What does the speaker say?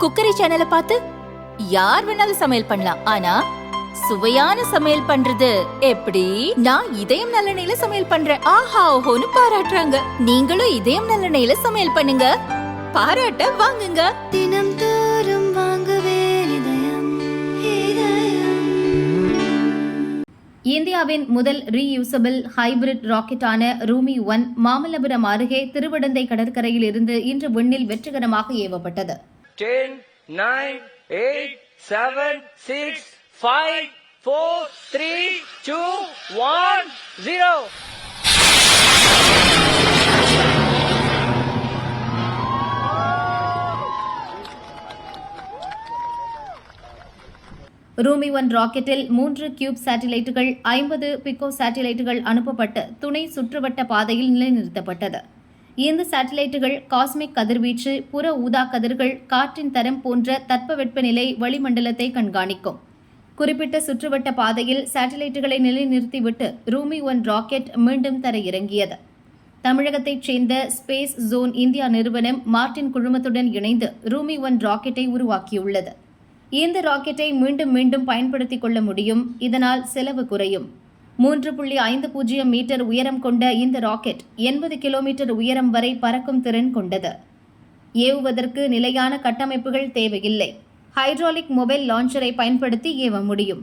Cookery சேனலை பார்த்து யார் வேணாலும் சமையல் பண்ணலாம். ஆனா சுவையான சமையல் பண்றது எப்படி? நான் இதயம் நல்லெண்ணெயில சமையல் பண்றேன். ஆஹா ஓஹோன்னு பாராட்டுறாங்க. நீங்களும் இதயம் நல்லெண்ணெயில சமையல் பண்ணுங்க, பாராட்ட வாங்குங்க. தினம் தோறும் வாங்குவே இதயம். இந்தியாவின் முதல் ரீயூசபிள் ஹைபிரிட் ராக்கெட்டான ரூமி 1 மாமல்லபுரம் அருகே திருவிடந்தை கடற்கரையில் இருந்து இன்று விண்ணில் வெற்றிகரமாக ஏவப்பட்டது. 10, 9, 8, 7, 6, 5, 4, 3, 2, 1, 0. ரூமி 1 ராக்கெட்டில் 3 கியூப் சேட்டிலைட்டுகள் 50 பிகோ சேட்டிலைட்டுகள் அனுப்பப்பட்டு துணை சுற்றுவட்ட பாதையில் நிலைநிறுத்தப்பட்டது. இந்த சேட்டிலைட்டுகள் காஸ்மிக் கதிர்வீச்சு, புற ஊதா கதிர்கள், காற்றின் தரம் போன்ற தட்பவெப்பநிலை வளிமண்டலத்தை கண்காணிக்கும். குறிப்பிட்ட சுற்றுவட்ட பாதையில் சேட்டிலைட்டுகளை நிலைநிறுத்திவிட்டு ரூமி 1 ராக்கெட் மீண்டும் தரையிறங்கியது. தமிழகத்தைச் சேர்ந்த ஸ்பேஸ் ஜோன் இந்தியா நிறுவனம் மார்டின் குழுமத்துடன் இணைந்து ரூமி 1 ராக்கெட்டை உருவாக்கியுள்ளது. இந்த ராக்கெட்டை மீண்டும் மீண்டும் பயன்படுத்திக் கொள்ள முடியும். இதனால் செலவு குறையும். 3.50 மீட்டர் உயரம் கொண்ட இந்த ராக்கெட் 80 கிலோமீட்டர் உயரம் வரை பறக்கும் திறன் கொண்டது. ஏவுவதற்கு நிலையான கட்டமைப்புகள் தேவையில்லை. ஹைட்ராலிக் மொபைல் லான்ச்சரை பயன்படுத்தி ஏவ முடியும்.